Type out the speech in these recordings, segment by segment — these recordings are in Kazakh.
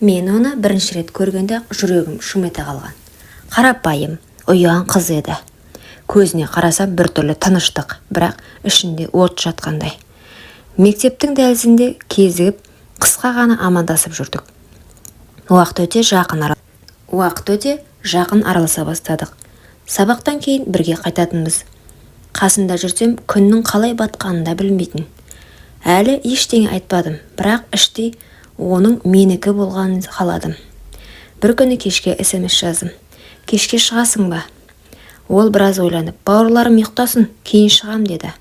Мен оны бірінші рет көргенде жүрегім шым ете қалған. Қарапайым, ұяң қыз еді. Көзіне қарасам біртүрлі тыныштық, бірақ ішінде от жатқандай. Мектептің дәлізінде кезігіп, қысқа ғана амандасып жүрдік. Уақыт өте жақын араласа бастадық. Сабақтан кейін бірге қайтатынбыз. Қасында жүрсем, күннің қалай батқанын да білмейтін. Әлі ештеңе айтпадым, бірақ іштей оның менікі болғанын қаладым. Бір күні кешке SMS жаздым. Кешке шығасың ба? Ол біраз ойланып, бауырларым ұйықтасын, кейін шығам деді.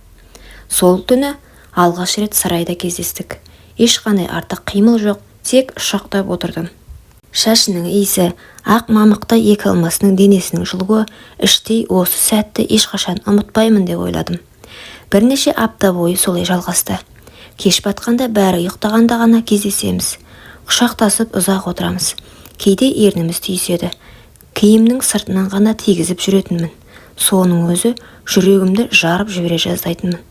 Сол түні алғаш рет сарайда кездестік. Ешқандай артық қимыл жоқ, тек ұшықтап отырдым. Шашының иісі, ақ мамықта екі алмасының денесінің жылуы, іштей осы сәтті ешқашан ұмытпаймын деп ойладым. Бірнеше апта бойы солай жалғасты. Кеш батқанда бәрі ұйықтағанда ғана кездесеміз. Құшақтасып ұзақ отырамыз. Кейде ерніміз түйіседі. Киімнің сыртынан ғана тигізіп жүретінмін. Соның өзі жүрегімді жарып жібере жаздайтынмын.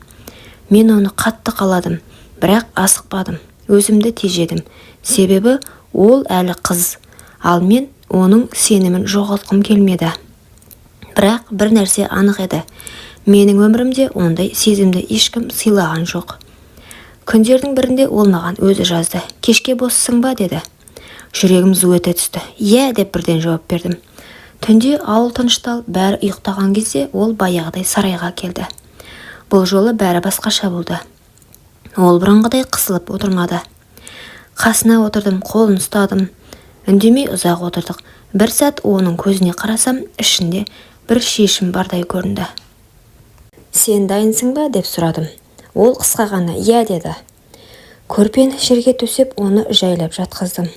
Мен оны қатты қаладым, бірақ асықпадым. Өзімді тежедім. Себебі ол әлі қыз, ал мен оның сенімін жоғалтқым келмеді. Бірақ бір нәрсе анық еді. Менің өмірімде ондай сезімді ешкім сыйлаған жоқ. Күндердің бірінде ол маған өзі жазды. Кешке боссың ба деді. Жүрегім зу ете түсті. Иә деп бірден жауап бердім. Түнде ауыл тынышталып, бәрі ұйықтаған кезде ол баяғыдай сарайға келді. Бұл жолы бәрі басқаша болды. Ол бұрынғыдай қысылып отырмады. Қасына отырдым, қолын ұстадым. Үндемей ұзақ отырдық. Бір сәт оның көзіне қарасам, ішінде бір шешім бардай көрінді. Сен дайынсың ба деп сұрадым. Ол қысқа ғана иә деді. Көрпені жерге төсеп, оны жайлап жатқыздым.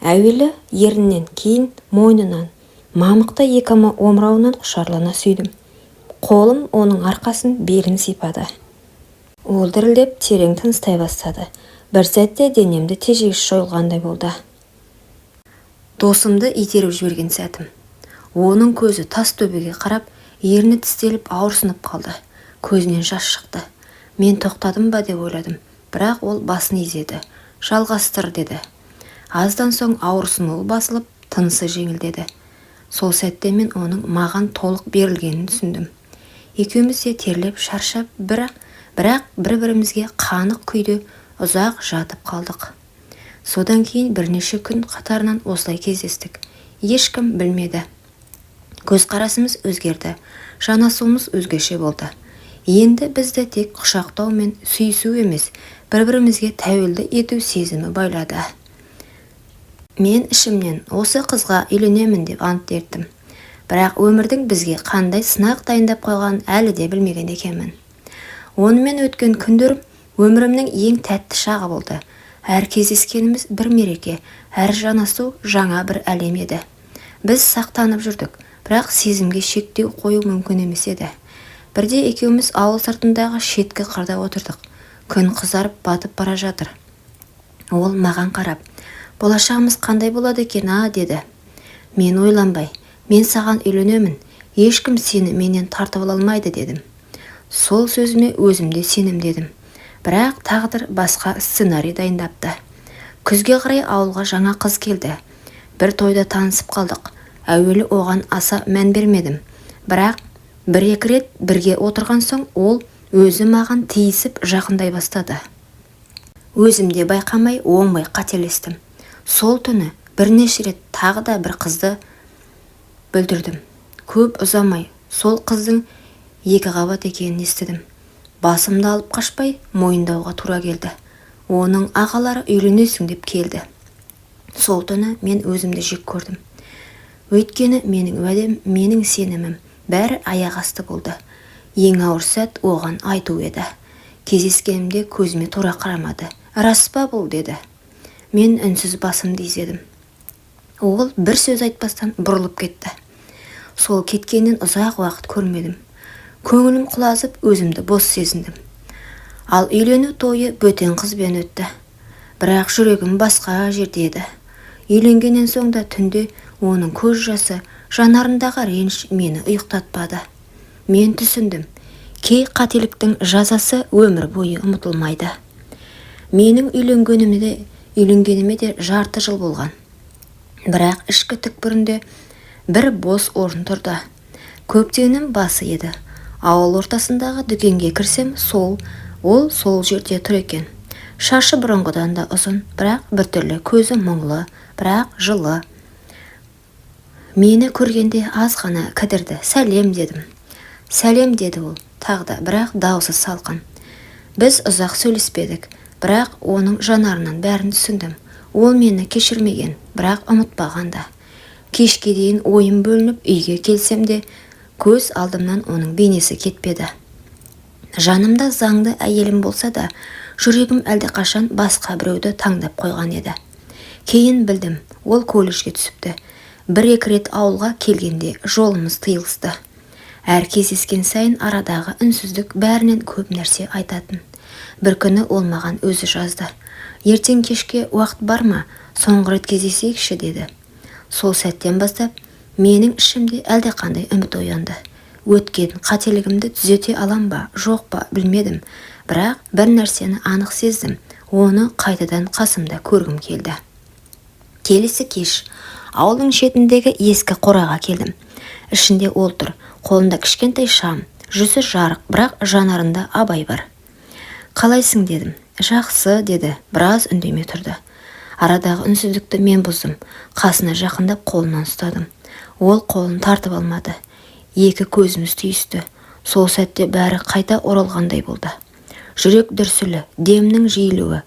Әуелі еріннен, кейін мойнынан, мамықта екі омырауынан құшарлана сүйдім. Қолым оның арқасын, белін сипады. Ол дірілдеп терең тыныстай бастады. Бір сәтте денемді тежегіш жойылғандай болды. Досымды итеріп жіберген сәтім. Оның көзі тас төбеге қарап, ерні тістеліп ауырсынып қалды. Көзінен жас шықты. Мен тоқтадым ба деп ойладым, бірақ ол басын изеді. Жалғастыр деді. Аздан соң ауырсынуы басылып, тынысы жеңілдеді. Сол сәтте мен оның маған толық берілгенін түсіндім. Екеуміз де терлеп, шаршап, бірақ бір-бірімізге қанық күйде ұзақ жатып қалдық. Содан кейін бірнеше күн қатарынан осылай кездестік. Ешкім білмеді. Көзқарасымыз өзгерді. Жанасуымыз өзгеше болды. Енді бізді тек құшақтау мен сүйісу емес, бір-бірімізге тәуелді ету сезімі байлады. Мен ішімнен осы қызға үйленемін деп ант еттім. Бірақ өмірдің бізге қандай сынақ дайындап қойғанын әлі де білмеген екенмін. Онымен өткен күндер өмірімнің ең тәтті шағы болды. Әр кездескеніміз бір мереке, әр жанасу жаңа бір әлем еді. Біз сақтанып жүрдік, бірақ сезімге шектеу қою мүмкін емес еді. Бірде екеуміз ауыл сыртындағы шеткі қырда отырдық. Күн қызарып батып бара жатыр. Ол маған қарап, болашағымыз қандай болады екен, деді. Мен ойланбай, мен саған үйленемін, ешкім сені менен тартып алмайды дедім. Сол сөзіме өзімде сенім дедім. Бірақ тағдыр басқа сценарий дайындапты. Күзге қарай ауылға жаңа қыз келді. Бір тойда танысып қалдық. Әуелі оған аса мән бермедім. Бірақ бір-екі рет бірге отырған соң ол өзі маған тиісіп жақындай бастады. Өзімде байқамай оңбай қателестім. Сол түні бірнеше рет тағы да бір қызды бүлдірдім. Көп ұзамай сол қыздың екі қабат екенін естідім. Басымды алып қашпай мойындауға тура келді. Оның ағалары үйленесің деп келді. Сол түні мен өзімді жек көрдім. Өйткені менің уәдем, менің сенімім бәрі аяқ асты болды. Ең ауыр сәт оған айту еді. Кездескенімде көзіме тура қарамады. Рас па бұл деді. Мен үнсіз басымды изедім. Ол бір сөз айтпастан бұрылып кетті. Сол кеткеннен ұзақ уақыт көрмедім. Көңілім құлазып, өзімді бос сезіндім. Ал үйлену тойы бөтен қызбен өтті. Бірақ жүрегім басқа жерде еді. Үйленгеннен соң да түнде оның көз жасы, жанарындағы реніш мені ұйықтатпады. Мен түсіндім. Кей қателіктің жазасы өмір бойы ұмытылмайды. Менің үйленгенімде Үйленгеніме де жарты жыл болған. Бірақ ішкі түкпірінде бір бос орын тұрды. Көптеннің басы еді. Ауыл ортасындағы дүкенге кірсем, ол сол жерде тұр екен. Шашы бұрынғыдан да ұзын, бірақ біртүрлі көзі мұңлы, бірақ жылы. Мені көргенде аз ғана кідірді. Сәлем дедім. Сәлем деді ол, тағда, бірақ даусы салқын. Біз ұзақ сөйлеспедік, бірақ оның жанарынан бәрін түсіндім. Ол мені кешірмеген, бірақ ұмытпаған да. Кешке дейін ойым бөлініп үйге келсем де, көз алдымнан оның бейнесі кетпеді. Жанымда заңды әйелім болса да, жүрегім әлдеқашан басқа біреуді таңдап қойған еді. Кейін білдім, ол колледжге түсіпті. Бір-екі рет ауылға келгенде жолымыз тыйылысты. Әр кездескен сайын арадағы үнсіздік бәрінен көп нәрсе айтатын. Бір күні ол маған өзі жазды. Ертең кешке уақыт бар ма? Соңғы рет кездесейікші деді. Сол сәттен бастап менің ішімде әлдеқандай үміт оянды. Өткен қателігімді түзете алам ба, жоқ па білмедім, бірақ бір нәрсені анық сездім. Оны қайтадан қасымда көргім келді. Келесі кеш ауылдың шетіндегі ескі қораға келдім. Ішінде ол тұр, қолында кішкентай шам, жүзі жарық, бірақ жанарында абай бар. Қалайсың дедім. Жақсы деді, біраз үндемей тұрды. Арадағы үнсіздікті мен бұздым. Қасына жақындап қолынан ұстадым. Ол қолын тартып алмады. Екі көзіміз түйісті. Сол сәтте бәрі қайта оралғандай болды. Жүрек дүрсілі, демнің жиілуі,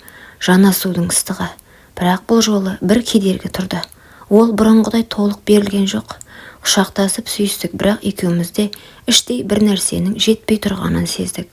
жанасудың ыстығы. Бірақ бұл жолы бір кедергі тұрды. Ол бұрынғыдай толық берілген жоқ. Құшақтасып сүйістік, бірақ екеумізде іштей бір нәрсенің жетпей тұрғанын сездік.